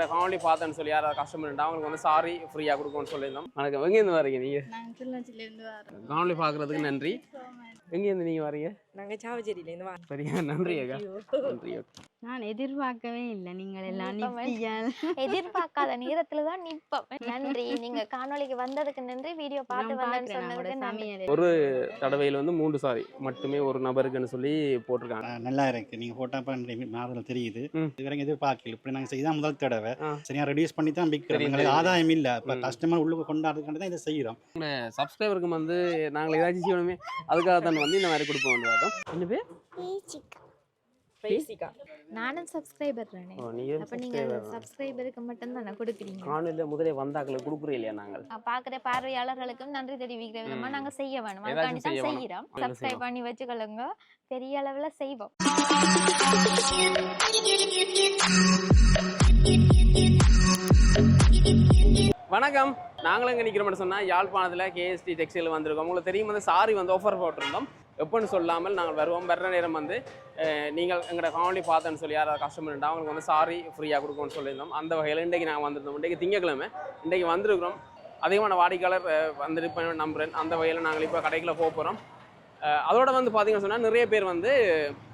எங்கட காணொலி பார்த்தேன்னு சொல்லி யாராவது கஸ்டமர் இருந்தால் அவங்களுக்கு வந்து சாரி ஃப்ரீயாக கொடுக்கணும்னு சொல்லியிருந்தோம். வணக்கம், எங்கேருந்து வரீங்க நீங்கள்? நாங்கள் கிளிநொச்சியிலேருந்து வரோம். காணொலி பார்க்குறதுக்கு நன்றி. எங்கேருந்து நீங்கள் வரீங்க? நாங்கள் சாவச்சேரியிலேருந்து வரோம். சரியா, நன்றி அக்கா. நன்றி. நான் எதிர்பார்க்கவே இல்லை நீங்கள் எல்லாம் எதிர்பார்க்காத நேரத்துல தான் நிப்போம். நன்றி, நீங்க காணொளிக்கு வந்ததுக்கு நன்றி, வீடியோ பார்த்து வந்தேன்னு சொன்னதுக்கு நன்றி. ஒரு தடவையில் வந்து 3 சாரி மட்டுமே ஒரு நபருக்குன்னு சொல்லி போட்டிருக்காங்க. நல்லா இருக்கு. நீங்க போட்டா மாறுதல் தெரியுது. இதுவரைக்கும் எதிர்பார்க்கல. இப்படி நாங்க செய்தா முதல் தடவை சரியா ரெடியூஸ் பண்ணி தான் விற்கிறோம். எங்களுக்கு ஆதாயம் இல்ல. இப்ப கஸ்டமர் உள்ளுக்கு கொண்டாடுறதுக்காண்டி தான் இதை செய்யறோம். சப்ஸ்கிரைபருக்கு வந்து நாங்கள் ஏதாச்சும் செய்யணுமே, அதுக்காக தான் வந்து இந்த மாதிரி கொடுப்போம். என்ன பேர்? நானும் சப்ஸ்கிரைபர் தானே. அப்ப நீங்க சப்ஸ்கிரைபருக்கு மட்டும் தானே கொடுக்குறீங்க. காணொலியில முதலே வந்தாக்களை கொடுக்குறோம் இல்லையா? நாங்கள் பாக்குற பார்வையாளர்களுக்கும் நன்றி தெரிவிக்கிற விதமா நாங்க செய்ய வேணும். அதுக்காண்டி தான் செய்யறோம். சப்ஸ்கிரைப் பண்ணி வச்சுக்கொள்ளுங்க, பெரிய அளவுல செய்வோம். வணக்கம், நாங்களும் எங்கே நிற்கிறோம்னு சொன்னால் யாழ்ப்பாணத்தில் கேஎஸ்டி டெக்ஸ்டைல் வந்திருக்கோம். உங்களுக்கு தெரியும் வந்து சாரி வந்து ஆஃபர் போட்டிருந்தோம். எப்போன்னு சொல்லாமல் நாங்கள் வருவோம். வர்ற நேரம் வந்து நீங்கள் எங்களோட காணொலி பார்த்தேன்னு சொல்லி யாராவது கஸ்டமர் இருந்தால் அவங்களுக்கு வந்து சாரி ஃப்ரீயாக கொடுக்கணும்னு சொல்லியிருந்தோம். அந்த வகையில் இன்றைக்கி நாங்கள் வந்திருந்தோம். இன்றைக்கி திங்கக்கிழமை இன்றைக்கி வந்திருக்கிறோம். அதிகமான வாடிக்கையாளர் வந்திருப்பேன் நம்புகிறேன். அந்த வகையில் நாங்கள் இப்போ கடைக்குள்ள போக போகிறோம். அதோட வந்து பார்த்தீங்கன்னு சொன்னால் நிறைய பேர் வந்து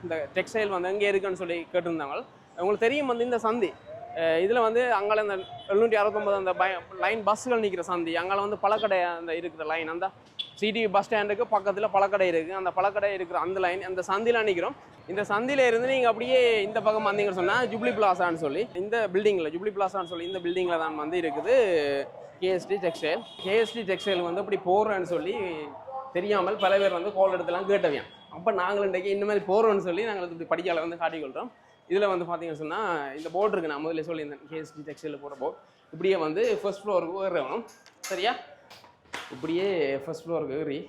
இந்த டெக்ஸ்டைல் வந்து எங்கே இருக்குன்னு சொல்லி கேட்டிருந்தாங்க. உங்களுக்கு தெரியும் வந்து இந்த சந்தி இதில் வந்து அங்கே இந்த 769 அந்த லைன் பஸ்ஸுகள் நிற்கிற சந்தி, அங்கே வந்து பழக்கடை அந்த இருக்கிற லைன், அந்த சிடிவி பஸ் ஸ்டாண்டுக்கு பக்கத்தில் பழக்கடை இருக்குது. அந்த பழக்கடை இருக்கிற அந்த லைன், அந்த சந்தியில் நிற்கிறோம். இந்த சந்தியில் இருந்து நீங்கள் அப்படியே இந்த பக்கம் வந்தீங்கன்னு சொன்னால் ஜூப்ளி பிளாசான்னு சொல்லி இந்த பில்டிங்கில், ஜூப்ளி பிளாசான்னு சொல்லி இந்த பில்டிங்கில் தான் வந்து இருக்குது கேஎஸ்டி டெக்ஸ்டைல். கேஎஸ்டி டெக்ஸ்டைல் வந்து இப்படி போடுறேன்னு சொல்லி தெரியாமல் பல பேர் வந்து கோல் எடுத்துலாம் கேட்டவையான். அப்போ நாங்கள் இன்றைக்கி இந்த மாதிரி போகிறோன்னு சொல்லி நாங்கள் இப்படி படிக்கால வந்து காட்டிக்கொள்கிறோம். இதில் வந்து பார்த்தீங்கன்னு சொன்னால் இந்த போர்டு இருக்குது, நான் முதல்ல சொல்லியிருந்தேன் கேஎஸ்டி டெக்ஸ்டைலில் போகிற போர்டு. இப்படியே வந்து ஃபர்ஸ்ட் ஃப்ளோருக்கு ஏறணும். சரியா, இப்படியே ஃபர்ஸ்ட் ஃப்ளோருக்கு ஏறி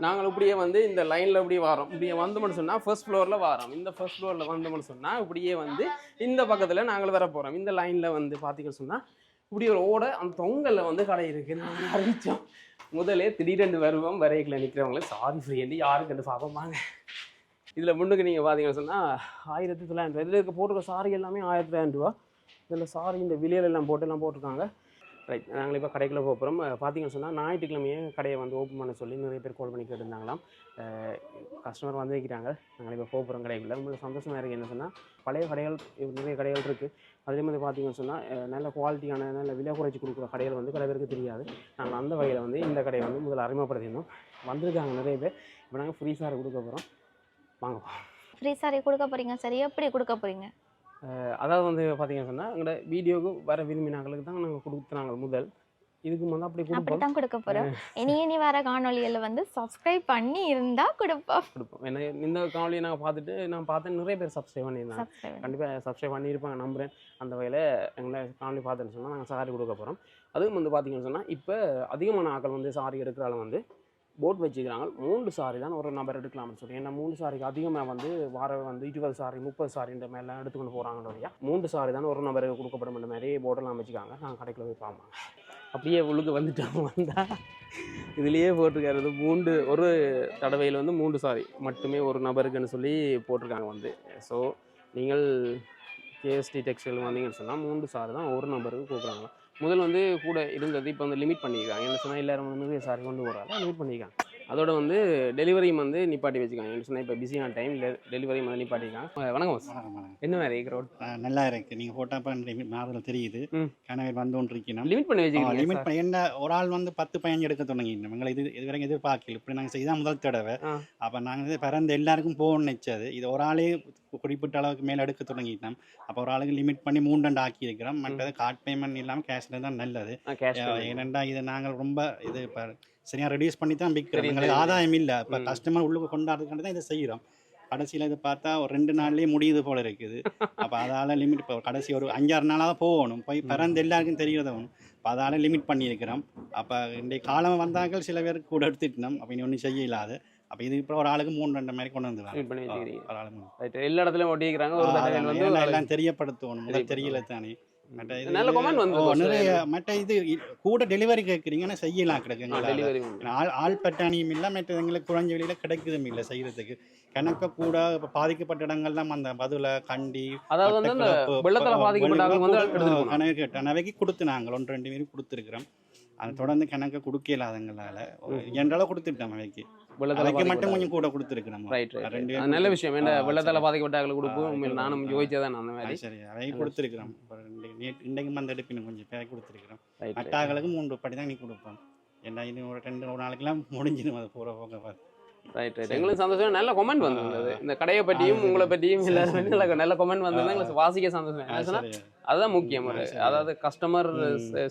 நாங்கள் இப்படியே வந்து இந்த லைனில் இப்படியே வரோம். இப்படியே வந்தோம்னு சொன்னால் ஃபர்ஸ்ட் ஃப்ளோரில் வரோம். இந்த ஃபர்ஸ்ட் ஃப்ளோரில் வந்தோம்னு சொன்னால் இப்படியே வந்து இந்த பக்கத்தில் நாங்கள் வர போகிறோம். இந்த லைனில் வந்து பார்த்தீங்கன்னு சொன்னால் இப்படி ஒரு ஓட அந்த தொங்கலில் வந்து கடை இருக்குது. நாங்கள் அறிவித்தோம் முதலே திடீரெண்டு வருவோம். வரைகளை நிற்கிறவங்களே சாரி ஃப்ரீ யாருக்குன்னு பார்ப்போம் வாங்க. இதில் முன்னுக்கு நீங்கள் பார்த்தீங்கன்னு சொன்னால் 1900 இதில் இருக்க போட்டிருக்க சாரி எல்லாமே 1900 ரூபா. இதில் சாரி இந்த விலையில எல்லாம் போட்டிருக்காங்க. ரைட், நாங்கள் இப்போ கடைக்குள்ளே போகிறோம். பார்த்தீங்கன்னு சொன்னால் ஞாயிற்றுக்கிழமையே கடையை வந்து ஓப்பன் பண்ண சொல்லி நிறைய பேர் கால் பண்ணி கேட்டிருந்தாங்களாம். கஸ்டமர் வந்து வைக்கிறாங்க. நாங்கள் இப்போ போகிறோம் கடைக்குள்ளே. உங்களுக்கு சந்தோஷமாக இருக்குது. என்ன சொன்னால் பழைய கடைகள் நிறைய கடைகள் இருக்குது. அதே மாதிரி பார்த்தீங்கன்னு சொன்னால் நல்ல குவாலிட்டியான நல்ல விலை குறைச்சி கொடுக்குற கடைகள் வந்து கடை பேருக்கு தெரியாது. நாங்கள் அந்த வகையில் வந்து இந்த கடையை வந்து முதல்ல அறிமுகப்படுத்தியிருந்தோம். வந்திருக்காங்க நிறைய பேர். இப்போ நாங்கள் ஃப்ரீ சாரி கொடுக்க போகிறோம். வாங்க, ஃப்ரீ சாரி கொடுக்க போறீங்க. சரி, எப்படி கொடுக்க போறீங்க? அதாவது வந்து பார்த்தீங்கன்னு சொன்னால் எங்களோட வீடியோவுக்கு வர விரும்பினாங்களுக்கு தான் நாங்கள் கொடுத்துனாங்க முதல். இதுக்கு முதல் அப்படி தான் கொடுக்க போகிறோம். இனி வர காணொலியில் வந்து சப்ஸ்கிரைப் பண்ணி இருந்தால் கொடுப்போம். ஏன்னா இந்த காணொலியை நாங்கள் பார்த்துட்டு நான் பார்த்தேன் நிறைய பேர் சப்ஸ்கிரைப் பண்ணியிருந்தாங்க. கண்டிப்பாக சப்ஸ்கிரைப் பண்ணியிருப்பாங்க நம்புகிறேன். அந்த வகையில் எங்களை காணொலி பார்த்துன்னு சொன்னால் நாங்கள் சாரி கொடுக்க போகிறோம். அதுவும் வந்து பார்த்தீங்கன்னு சொன்னால் இப்போ அதிகமான ஆட்கள் வந்து சாரி எடுக்கிறாலும் வந்து போட் வச்சுக்கிறாங்க. 3 சாரி தான் ஒரு நபர் எடுக்கலாம்னு சொல்லி. ஏன்னா 3 சாரிக்கு அதிகமாக வந்து வந்து 20 சாரி 30 சாரின்ற மாதிரிலாம் எடுத்துக்கொண்டு போகிறாங்களோ இல்லையா. 3 சாரி தான் ஒரு நபருக்கு கொடுக்கப்படும் இந்த மாதிரி போர்டெல்லாம் வச்சுக்காங்க. நாங்கள் கடைக்குள்ள போய் பார்ப்பாங்க. அப்படியே உள்ளுக்கு வந்துட்டோம். வந்தால் இதுலேயே போட்டிருக்காரு 3 ஒரு தடவையில் வந்து 3 சாரி மட்டுமே ஒரு நபருக்குன்னு சொல்லி போட்டிருக்காங்க வந்து. ஸோ நீங்கள் கேஎஸ்டி டெக்ஸ்டைல் வந்தீங்கன்னு சொன்னால் 3 சாரி தான் ஒரு நபருக்கு கொடுக்குறாங்க. முதல் வந்து கூட இருந்தது இப்போ வந்து லிமிட் பண்ணியிருக்காங்க. என்ன சொன்னால் எல்லாரும் வந்து நிறைய சாரி கொண்டு வராங்க, லிமிட் பண்ணியிருக்காங்க. அதோட வந்து டெலிவரியும் வந்து நிப்பாட்டி வச்சுக்காங்க. என்ன சொன்னால் இப்போ பிஸியான டைம் டெலிவரியும் வந்து நிப்பாட்டிருக்காங்க. வணக்கம். என்ன மாதிரி ரோட் நல்லா இருக்கு. நீங்கள் போட்டா மாறுதல் தெரியுது. கனவே வந்து ஒன்று இருக்கணும். லிமிட் பண்ணி வச்சுக்கோங்க. லிமிட் பண்ணி என்ன ஒரு ஆள் வந்து 10-15 எடுக்க தொடங்கிட்டோம். எங்களை இதுவரைக்கும் எதிர்பார்க்கல. இப்படி நாங்கள் செய்தால் முதல் தடவை. அப்போ நாங்கள் பிறந்த எல்லாருக்கும் போகணும்னு நினச்சது. இது ஒரு ஆளே குறிப்பிட்ட அளவுக்கு மேலே எடுக்க தொடங்கிட்டோம். அப்போ ஒரு ஆளுக்கு லிமிட் பண்ணி 3 ஆக்கி இருக்கிறோம். மற்றது கார்ட் பேமெண்ட் இல்லாமல் கேஷில் தான் நல்லது. ஏனெண்டா இது நாங்கள் ரொம்ப இது இப்போ சரியாக ரெடியூஸ் பண்ணி தான் விற்கிறோம். எங்களுக்கு ஆதாயம் இல்லை. இப்போ கஸ்டமர் உள்ளுக்கு கொண்டாடுறதுக்காண்டி தான் இதை செய்கிறோம். கடைசியில் இது பார்த்தா ஒரு 2 நாள்லேயே முடியுது போல் இருக்குது. அப்போ அதால் லிமிட் இப்போ கடைசி ஒரு 5-6 நாளாக போகணும். போய் பிறந்து எல்லாருக்கும் தெரிகிறதும். இப்போ அதால் லிமிட் பண்ணியிருக்கிறோம். அப்போ இன்றைய காலம் வந்தாக்கள் சில பேருக்கு கூட எடுத்துட்டோம். அப்போ இனி ஒன்றும் செய்ய இல்லாது. அப்போ இது இப்போ ஒரு ஆளுக்கு 3-2 மாதிரி கொண்டு வந்து எல்லா இடத்துலையும் ஒட்டிக்கிறாங்க. எல்லாம் தெரியப்படுத்தணும். முதல் தெரியல தானே. மற்ற நல்ல கமெண்ட் வந்து நிறைய மற்ற இது கூட டெலிவரி கேட்குறீங்கன்னா செய்யலாம் கிடைக்குங்களா டெலிவரி ஆள் பட்டாணியும் இல்லை மற்ற எங்களுக்கு குறைஞ்ச வெளியில் கிடைக்குதும் இல்லை செய்கிறதுக்கு கணக்க கூட இப்போ பாதிக்கப்பட்ட இடங்கள்லாம் அந்த பதுளை கண்டி அதாவது வந்து அந்த வெள்ளத்தால் பாதிக்கப்பட்டாங்க வந்து கணக்கு கணவைக்கு கொடுத்து நாங்கள் 1-2 பேரும் கொடுத்துருக்குறோம். அதை தொடர்ந்து கணக்கை கொடுக்கல அதுங்களால என்றாலும் கொடுத்துட்டோம் அவைக்கு மட்டும் கொஞ்சம் கூட கொடுத்துருக்குறோம். நல்ல விஷயம். வெள்ளத்தால் பாதிக்கப்பட்டாங்க கொடுப்போம். உண்மையில் நானும் யோசிச்சதான் அந்த மாதிரி. சரி அவை கொடுத்துருக்குறோம். இன்றைக்கு வந்து எடுப்பினும் கொஞ்சம் பேர் கொடுத்துருக்குறோம். மட்டாக்களுக்கு 3 படி தான் நீ கொடுப்போம். ஏன்னா இன்னும் ஒரு 2 நாளைக்கெல்லாம் முடிஞ்சிடும் அது பூரா போக பார்த்து. ரைட் எங்களுக்கு சந்தோஷம். நல்ல கமெண்ட் வந்தது இந்த கடையை பற்றியும் உங்களை பற்றியும் எல்லாரும் நல்ல கமெண்ட் வந்தது எங்களுக்கு வாசிக்க சந்தோஷம். அதுதான் முக்கியம். அதாவது கஸ்டமர்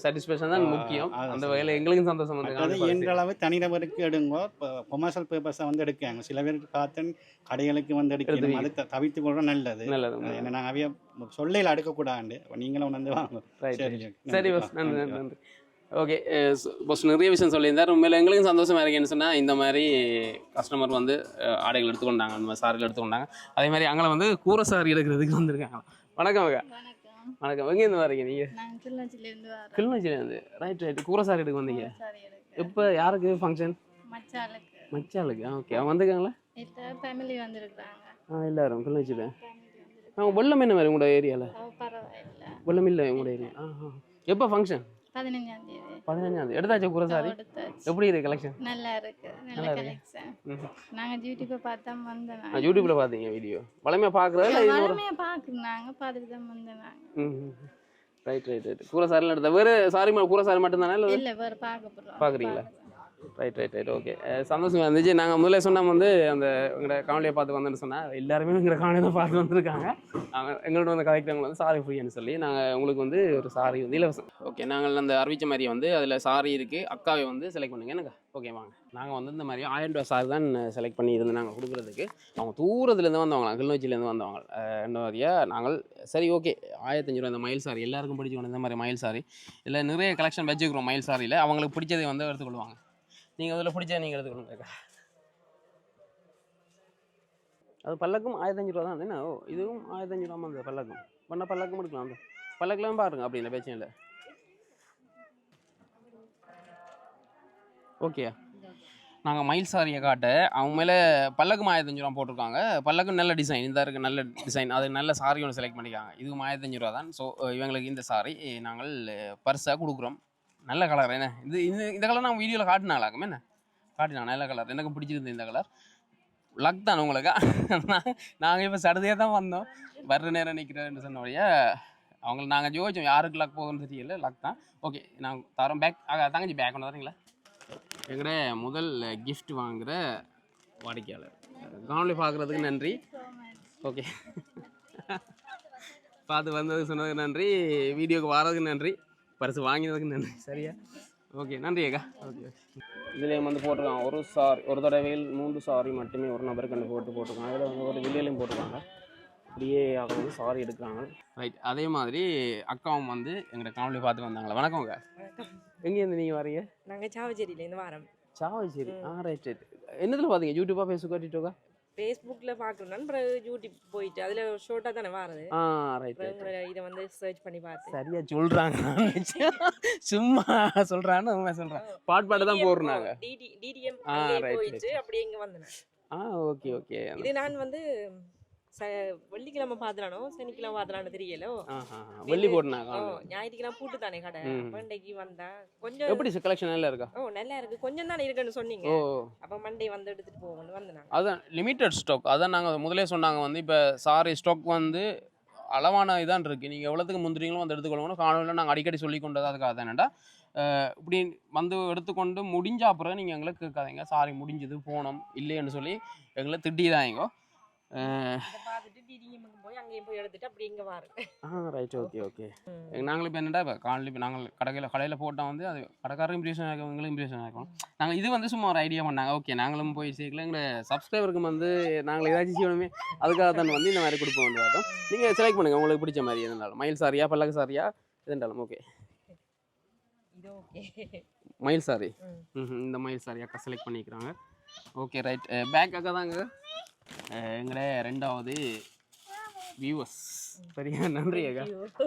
சாட்டிஸ்ஃபேக்ஷன் தான் முக்கியம். அந்த வகையில் எங்களுக்கும் சந்தோஷம் வந்து என்ற அளவு தனிநபருக்கு எடுங்கோ. இப்போ கொமர்ஷியல் பேப்பர்ஸை வந்து எடுக்காங்க. சில பேருக்கு பார்த்து கடைகளுக்கு வந்து எடுக்கணும். அது தவிர்த்து கொள்றது நல்லது. ஏன்னா நாங்கள் அவைய சொல்லையில் அடுக்கக்கூடாது. நீங்களும் வந்து வாங்க. சரி பஸ் நன்றி நன்றி. ஓகே பஸ் நிறைய விஷயம் சொல்லியிருந்தார். உண்மையில் எங்களுக்கும் சந்தோஷமாக இருக்குன்னு சொன்னால் இந்த மாதிரி கஸ்டமர் வந்து ஆடைகள் எடுத்துக்கொண்டாங்க, அந்த மாதிரி சாரிகள் எடுத்துக்கொண்டாங்க. அதே மாதிரி அங்கே வந்து கூரை சாரி எடுக்கிறதுக்கு வந்திருக்காங்க. வணக்கம் அக்கா. வணக்கம். எங்கேருந்து வரீங்க நீங்கள்? கிளிநொச்சியிலேருந்து. ரைட் கூரை சாரி எடுக்க வந்தீங்க. இப்போ யாருக்கு ஃபங்க்ஷன்? மச்சாளுக்கு. ஓகே அவங்க வந்துருக்காங்களா? ஃபேமிலி வந்திருக்காங்க எல்லாரும் கிளிநொச்சியில். வெள்ளம் என்ன மாதிரி உங்களோட ஏரியாவில்? வெள்ளம் இல்லை உங்களோட ஏரியா? எப்போ ஃபங்க்ஷன்? 15ஆம் எடுத்தாச்சு கூரை சாரி. எப்படி இருக்கு கலெக்ஷன்? நல்லா இருக்கு. நல்ல கலெக்ஷன். நாங்க யூடியூப்ல பார்த்தா வந்தோம். யூடியூப்ல பாத்தீங்க வீடியோ? வளமையா பாக்குறதா இல்ல வளமையா பாக்குறாங்க, பார்த்துட்டு தான் வந்தோம். ரைட் கூரை சாரில எடுத்தா வேற சாரி கூரை சாரி மட்டும் தானே இல்ல வேற பாக்குறீங்களா? ரைட் ஓகே சந்தோஷமா இருந்துச்சு. நாங்கள் முதல்ல சொன்னால் வந்து அந்த எங்களோட காணொலியை பார்த்து வந்தேன்னு சொன்னால் எல்லாருமே எங்களோட காணொலியை பார்த்து வந்திருக்காங்க. நாங்கள் எங்களோட வந்து கதைக்கிறவங்க வந்து சாரி ஃப்ரீன்னு சொல்லி நாங்கள் உங்களுக்கு வந்து ஒரு சாரி வந்து இலவசம். ஓகே நாங்கள் அந்த அறிவிச்ச மாதிரி வந்து அதில் சாரி இருக்குது. அக்காவை வந்து செலக்ட் பண்ணுங்க எனக்கு. ஓகே வாங்க. நாங்கள் வந்து இந்த மாதிரி 1000 ரூபா சாரி தான் செலக்ட் பண்ணி இருந்து நாங்கள் கொடுக்குறதுக்கு. அவங்க தூரத்துலேருந்து வந்தவங்க, கிளிநொச்சியிலேருந்து வந்தவங்க. என்ன மாதிரியாக நாங்கள் சரி ஓகே 1500 ரூபா இந்த மயில் சாரி எல்லாருக்கும் பிடிச்சிக்கணும். இந்த மாதிரி மயில் சாரி இதில் நிறைய கலெக்ஷன் வச்சுக்கிறோம். மயில் சாரியில் அவங்களுக்கு பிடிச்சதை வந்து எடுத்துக்கொள்வாங்க. நீங்கள் அதில் பிடிச்சா நீங்கள் எடுத்துக்கணுங்க. அது பல்லக்கும் 1500 ரூபா தான். என்ன இதுவும் 1500 ரூபா அந்த பல்லக்கும் பண்ண பல்லக்கும் எடுக்கலாம். அந்த பல்லக்கெல்லாம் பாருங்க அப்படி இல்லை பிரச்சனை இல்லை. ஓகே நாங்கள் மயில் சாரியை காட்ட அவங்க மேலே பல்லக்கும் 1500 ரூபா போட்டிருக்காங்க. பல்லக்கும் நல்ல டிசைன் இந்த இருக்குது, நல்ல டிசைன். அது நல்ல சாரி ஒன்று செலக்ட் பண்ணிக்காங்க. இதுவும் 1500 ரூபா தான். ஸோ இவங்களுக்கு இந்த சாரி நாங்கள் பர்ஸாக கொடுக்குறோம். நல்ல கலர் என்ன இது இந்த கலர் நான் வீடியோவில் காட்டினாங்களாக்கும் என்ன காட்டினாங்க. நல்ல கலர் எனக்கு பிடிச்சிருந்து இந்த கலர். லக் தான் உங்களுக்கு. நாங்கள் இப்போ சடுதியாக தான் வந்தோம். வர்ற நேரம் நிற்கிறேன்னு சொன்னபடியா அவங்களுக்கு நாங்கள் ஜோதிச்சோம் யாருக்கு லக் போகுதுன்னு தெரியல. லக் தான். ஓகே நாங்கள் தரோம். பேக் தங்கச்சி பேக் ஒன்று தரீங்களா? எங்கட முதல் கிஃப்ட் வாங்குகிற வாடிக்கையாளர். காணொலி பார்க்குறதுக்கு நன்றி. ஓகே பார்த்து வந்ததுக்கு சொன்னதுக்கு நன்றி. வீடியோக்கு வர்றதுக்கு நன்றி. பரிசு வாங்கினதுக்கு நன்றி. சரியா? ஓகே நன்றி அக்கா. ஓகே இதுலேயும் வந்து போட்டிருக்காங்க ஒரு சாரி ஒரு தடவையில் 3 சாரி மட்டுமே ஒரு நபருக்கு கண்டு போட்டிருக்காங்க. அதில் வந்து ஒரு வில்லையிலையும் போட்டிருக்காங்க. அப்படியே அவங்க வந்து சாரி எடுக்கிறாங்க. ரைட் அதே மாதிரி அக்காவும் வந்து எங்களோட காணொலி பார்த்து வந்தாங்களா? வணக்கம் அக்கா. எங்கேருந்து நீங்கள் வரீங்க? நாங்கள் சாவச்சேரியிலேருந்து வரோம். சாவச்சேரி. ரைட் என்னதில் பார்த்தீங்க? யூடியூப்பா ஃபேஸ்புக்கா டிக்டாக்கா? ஃபேஸ்புக்கில் பார்க்குறோம். அப்புறம் யூடியூப் போயிட்டு அதில் ஷோர்ட்டாக தானே வரது. ரைட் இதை வந்து சர்ச் பண்ணி பார்த்து சரியா சொல்கிறாங்க. சும்மா சொல்கிறான்னு உண்மை சொல்கிறேன். பாட்டு தான் போடுறாங்க. டிடிஎம் போயிட்டு அப்படியே இங்கே வந்தேன். ஓகே இது நான் வந்து வெள்ளிக்கிழமை பார்த்துலானோ சனிக்கிழமை பார்த்துலான்னு தெரியல. வெள்ளி போட்டுனாங்க. ஞாயிற்றுக்கிழமை பூட்டு தானே கடை. மண்டேக்கு வந்தா கொஞ்சம் எப்படி கலெக்ஷன் நல்லா இருக்கா? நல்லா இருக்கு. கொஞ்சம் தானே இருக்குன்னு சொன்னீங்க. அப்போ மண்டே வந்து எடுத்துட்டு போகணும் வந்தேன். அதான் லிமிட்டட் ஸ்டாக். அதான் நாங்கள் முதலே சொன்னாங்க வந்து இப்போ சாரி ஸ்டாக் வந்து அளவான இதான் இருக்குது. நீங்கள் எவ்வளோத்துக்கு முந்திரிங்களோ வந்து எடுத்துக்கொள்ளணும். காணொலியில் நாங்கள் அடிக்கடி சொல்லி கொண்டது அதுக்காக தான். என்னடா இப்படி வந்து எடுத்துக்கொண்டு முடிஞ்ச அப்புறம் நீங்கள் எங்களை கேட்காதீங்க சாரி முடிஞ்சது போனோம் இல்லைன்னு சொல்லி எங்களை திட்டிதாங்க. ரைட் ஓகே நாங்கள் இப்போ என்னடா இப்போ காலையில் இப்போ நாங்கள் கடையில் போட்டால் வந்து அது கடைக்காரரும் இம்ப்ரெஷன் ஆகும், எங்களுக்கு இம்ப்ரெஷன் ஆகும். நாங்கள் இது வந்து சும்மா ஒரு ஐடியா பண்ணாங்க. ஓகே நாங்களும் போய் சேர்க்கல. எங்களை சப்ஸ்கிரைபருக்கு வந்து நாங்கள் ஏதாச்சும் செய்யணுமே அதுக்காக தான் வந்து இந்த மாதிரி கொடுப்போம் வந்து பார்த்தோம். நீங்கள் செலக்ட் பண்ணுங்கள் உங்களுக்கு பிடிச்ச மாதிரி எதுனாலும். மயில் சாரியா பல்லக்கு சாரியா எதுண்டாலும் ஓகே. மயில் சாரி இந்த மயில் சாரி அக்கா செலக்ட் பண்ணிக்கிறாங்க. ஓகே ரைட் பேக் அக்கா தாங்க. எங்களே 2வது வியூவர்ஸ். சரியா, நன்றி அக்கா.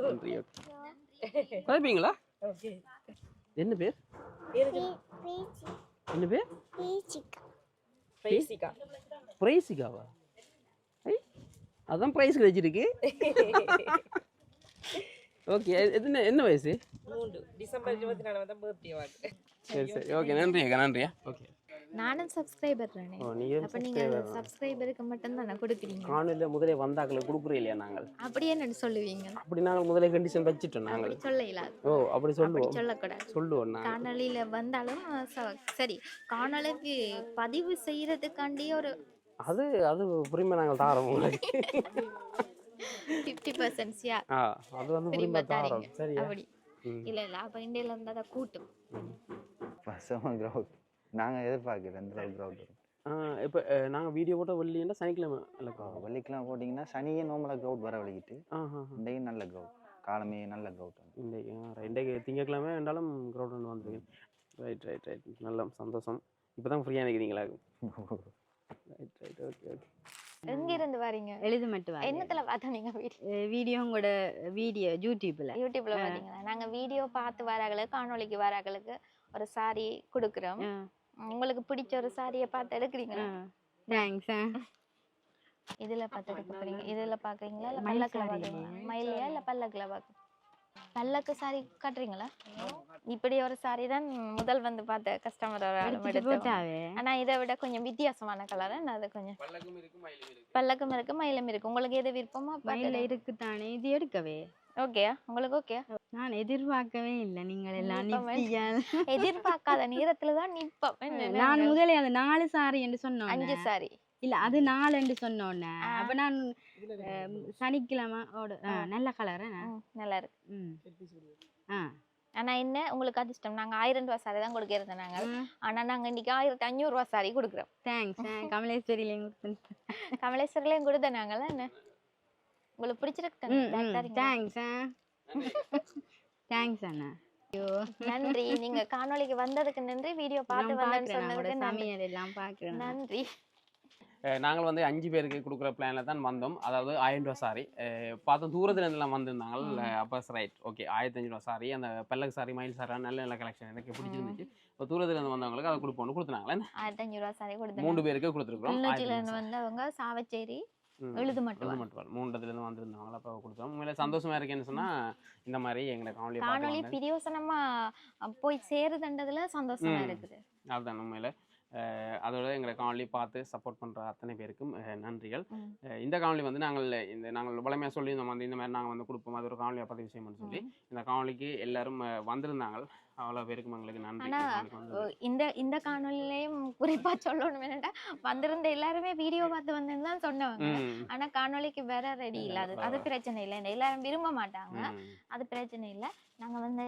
நன்றி. ஓகே, குறைப்பீங்களா? ஓகே. என்ன பேர்? என்ன பேர்? பிரைசிகா. பிரைசிகாவா? அதான் ப்ரைஸ் கிடைச்சிருக்கு. ஓகே, என்ன வயசு? 3 டிசம்பர் 24 தான் பர்த்டே வாங்க. சரி சரி, ஓகே, நன்றி அக்கா. நன்றியா. ஓகே, நானும் சப்ஸ்கிரைபர் தானே. அப்ப நீங்க சப்ஸ்கிரைபருக்கு மட்டும் தானே கொடுக்குறீங்க. காணொலியில் முதலே வந்தாக்களை கொடுக்குறே இல்லையா நாங்கள்? அப்படியே என்ன சொல்லுவீங்க? அப்படி நாங்கள் முதலே கண்டிஷன் வச்சுட்டோம் நாங்கள். சொல்ல இயலாது. ஓ, அப்படி சொல்லுவோம். சொல்லக்கூடாது. சொல்லுவோம் நாங்கள். காணொலியில வந்தாலும் சரி, காணொலிக்கு பதிவு செய்யறதுக்காண்டி ஒரு அது புரியுமா நாங்கள் தாரோம் உங்களுக்கு. 50% யா அது வந்து புரியுமா தாரோம். சரியா? அப்படி இல்ல அப்ப இந்தியால இருந்தா அதை கூட்டும். பசங்க கிரவுட் நாங்கள் எதிர்பார்க்குறோம் எந்த அளவுக்கு கிரவுட் வரும். இப்போ நாங்கள் வீடியோ போட்ட வெள்ளின்னா சனிக்கிழமை இல்லைக்கா? வெள்ளிக்கிழமை போட்டிங்கன்னா சனியே நார்மலாக கிரவுட் வர வலிக்கிட்டு இன்றைக்கு நல்ல கிரவுட், காலமே நல்ல கிரவுட் வந்து இன்றைக்கு திங்கக்கிழமை இருந்தாலும் கிரவுட் ஒன்று வந்துருக்கு. ரைட் ரைட் ரைட், நல்ல சந்தோஷம். இப்போ தான் ஃப்ரீயாக நினைக்கிறீங்களா? Right right, okay okay. எங்க இருந்து வரீங்க? எழுது மட்டும் வரேன். என்னத்துல பார்த்தா நீங்க வீடியோ உங்களோட வீடியோ யூடியூப்ல பாத்தீங்களா? நாங்க வீடியோ பார்த்து வராங்களுக்கு, காணொளிக்கு வராங்களுக்கு ஒரு சாரி கொடுக்குறோம். உங்களுக்கு பிடிச்ச ஒரு சாரியை பார்த்து எடுக்கிறீங்களா? தேங்க்ஸ். இதுல பார்த்து எடுக்க போறீங்க? இதுல பாக்குறீங்களா இல்ல பல்லக்குல பாக்குறீங்களா? மயிலையா இல்ல பல்லக்குல பாக்குறீங்க? பல்லக்கு சாரி காட்டுறீங்களா? இப்படி ஒரு சாரி தான் முதல் வந்து பார்த்த கஸ்டமர் எடுத்தாவே. ஆனா இதை விட கொஞ்சம் வித்தியாசமான கலர். அது கொஞ்சம் பல்லக்கும் இருக்கு மயிலும் இருக்கு. உங்களுக்கு எது விருப்பமா? மயில இருக்கு தானே, இது எடுக்கவே. ஓகே, உங்களுக்கு ஓகே. நான் எதிர்பார்க்கவே இல்லை நீங்கள் எல்லாம் எதிர்பார்க்காத நேரத்துலதான் நிப்போம். நான் முதலே அந்த 4 சாரி என்று சொன்னோம். 5 சாரி இல்ல, அது 4 என்று சொன்னோன்னே அப்ப நான் சனிக்கிழமை நல்ல கலர் நல்லா இருக்கு. ஆனா என்ன உங்களுக்கு அதிர்ஷ்டம், நாங்க 1000 ரூபாய் சாரி தான் கொடுக்கறது நாங்க. ஆனா நாங்க இன்னைக்கு 1500 ரூபாய் சாரி கொடுக்குறோம். தேங்க்ஸ். கமலேஸ்வரிலையும் கொடுத்த நாங்களா என்ன உங்களுக்கு பிடிச்சிருக்கு? தேங்க்ஸ். தேங்க்ஸ் அண்ணா. நன்றி. நீங்க காணொளிக்கு வந்ததுக்கு நன்றி. வீடியோ பார்த்து வந்தேன்னு சொன்னதுக்கு சமையல் எல்லாம் பார்க்குறேன். நன்றி. நாங்கள் வந்து 5 பேருக்கு கொடுக்குற பிளானில் தான் வந்தோம். அதாவது 1000 ரூபா சாரி பார்த்தோம். தூரத்துலேருந்துலாம் வந்திருந்தாங்க. அப்போ ரைட், ஓகே, 1500 சாரி, அந்த பல்லக்கு சாரி, மயில் சாரி நல்ல நல்ல கலெக்ஷன் எனக்கு பிடிச்சிருந்துச்சு. இப்போ தூரத்துலேருந்து வந்தவங்களுக்கு அதை கொடுத்தாங்களே. 1500 ரூபா சாரி கொடுத்தோம். 3 பேருக்கு கொடுத்துருக்கோம். கிளிநொச்சியிலேருந்து வந்தவங்க சாவச்சேரி எழுது மட்டும் 3இடத்துலேருந்து வந்திருந்தாங்களா, அப்போ கொடுத்தோம். உண்மையில சந்தோஷமா இருக்குன்னு சொன்னால் இந்த மாதிரி எங்களை காணொலி பிரியோசனமா போய் சேருதுன்றதுல சந்தோஷமா இருக்குது. அதுதான் உண்மையில. அதோட எங்களை காணொலி பார்த்து சப்போர்ட் பண்ணுற அத்தனை பேருக்கும் நன்றிகள். இந்த காணொலி வந்து நாங்கள் வளமையாக சொல்லியிருந்தோம் வந்து இந்த மாதிரி நாங்கள் வந்து கொடுப்போம், அது ஒரு காணொலியை பதிவு செய்யணும்னு சொல்லி. இந்த காணொலிக்கு எல்லாரும் வந்திருந்தாங்க. அவ்வளோ பேருக்கும் எங்களுக்கு நன்றி. இந்த காணொலியிலையும் குறிப்பா சொல்லணும் என்னன்னா, வந்திருந்த எல்லாருமே வீடியோ பார்த்து வந்தேன்னு தான் சொன்னவங்க. ஆனா காணொலிக்கு வேற ரெடி இல்ல. அது பிரச்சனை இல்லை. எல்லாரும் விரும்ப மாட்டாங்க, அது பிரச்சனை இல்லை. நாங்க வந்து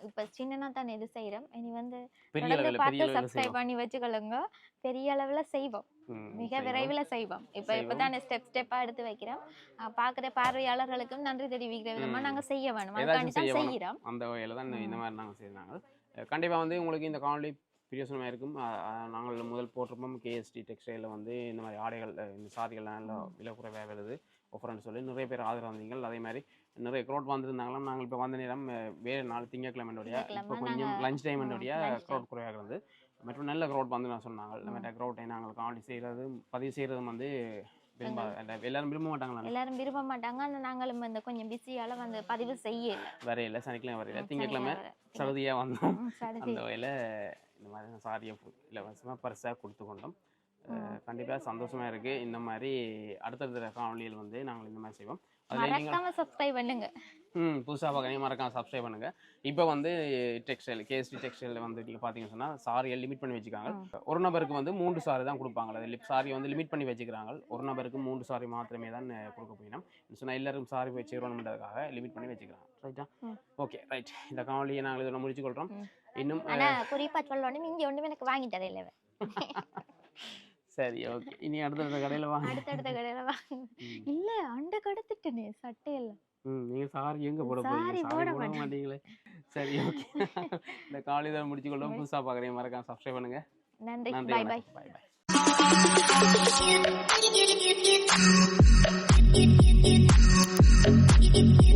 இப்ப சின்னனா தான் இது செய்யறோம். இனி வந்து பார்த்து சப்ஸ்கிரைப் பண்ணி வச்சுக்கொள்ளுங்க. பெரிய அளவுல செய்வோம், மிக விரைவில் செய்வோம். இப்பதான் ஸ்டெப்பா எடுத்து வைக்கிறோம். பாக்குற பார்வையாளர்களுக்கும் நன்றி தெரிவிக்கிற விதமா நாங்க செய்ய வேணும். செய்யறோம். அந்த வகையில தான் இந்த மாதிரி நாங்க செய்யறாங்க. கண்டிப்பா வந்து உங்களுக்கு இந்த காணொலி பிரியோசனமாக இருக்கும். நாங்கள் முதல் போட்டிருப்போம் கேஎஸ்டி டெக்ஸ்டைலில் வந்து இந்த மாதிரி ஆடைகள், இந்த சாரிகள்லாம் நல்லா விலை குறைவாக வருது ஆஃபர்னு சொல்லி நிறைய பேர் ஆதரவு வந்தீங்க. அதே மாதிரி நிறைய க்ரௌட் வந்திருந்தாங்களாம். நாங்கள் இப்போ வந்த நேரம் வேறு நாள் திங்கக்கிழமையோடைய இப்போ கொஞ்சம் லஞ்ச் டைமோடைய க்ரௌட் குறைவாக இருந்தது. மற்றும் நல்ல க்ரௌட் வந்து நான் சொன்னாங்க. இந்த மாதிரி க்ரௌட்டை நாங்கள் காணொலி செய்கிறது பதிவு செய்கிறதும் வந்து எல்லாரும் விரும்ப மாட்டாங்களா? எல்லாரும் விரும்ப மாட்டாங்க. ஆனால் நாங்களும் இந்த கொஞ்சம் பிஸியால வந்து பதிவு செய்யல, வரையில சனிக்கிழமை வரையில திங்கக்கிழமை சவுதியாக வந்தோம். அந்த வகையில் இந்த மாதிரி சாரியை இலவசமாக பரிசாக கொடுத்து கொண்டோம். கண்டிப்பாக சந்தோஷமாக இருக்குது. இந்த மாதிரி அடுத்தடுத்த காணொலியில் வந்து நாங்கள் இந்த மாதிரி செய்வோம். மறக்காம சப்ஸ்கிரைப் பண்ணுங்க. புதுசாக பார்க்குறீங்க, மறக்காம சப்ஸ்கிரைப் பண்ணுங்கள். இப்போ வந்து டெக்ஸ்டைல் கேஎஸ்டி டெக்ஸ்டைலில் வந்து நீங்கள் பார்த்தீங்கன்னு சொன்னால் சாரியை லிமிட் பண்ணி வச்சுக்காங்க. ஒரு நபருக்கு வந்து 3 சாரி தான் கொடுப்பாங்க. அது சாரி வந்து லிமிட் பண்ணி வச்சுக்கிறாங்க. ஒரு நபருக்கு 3 சாரி மாத்திரமே தான் கொடுக்க போயிடும் சொன்னால் எல்லாரும் சாரி வச்சுக்கிறோம்ன்றதுக்காக லிமிட் பண்ணி வச்சுக்கிறாங்க. ரைட்டா? Okay, right. இந்த காணொலியை நாங்கள் இதோட முடிச்சுக்கொள்கிறோம். இன்னும் குறிப்பாக சொல்லணும், இங்கே ஒன்றும் எனக்கு வாங்கி தரையில. சரி, ஓகே. இனி அடுத்தடுத்த கடையில் வாங்க. அடுத்தடுத்த கடையில் வாங்க. இல்லை, அண்ட கடத்துட்டேனே சட்டையெல்லாம். நீங்க சாரி எங்க போட போறீங்க? சாரி போட மாட்டீங்களே. சரி, ஓகே. இந்த காலையில முடிச்சுக்கொள்ளும். புதுசா பாக்குறீங்க, மறக்காம சப்ஸ்கிரைப் பண்ணுங்க. நன்றி. Bye bye. you.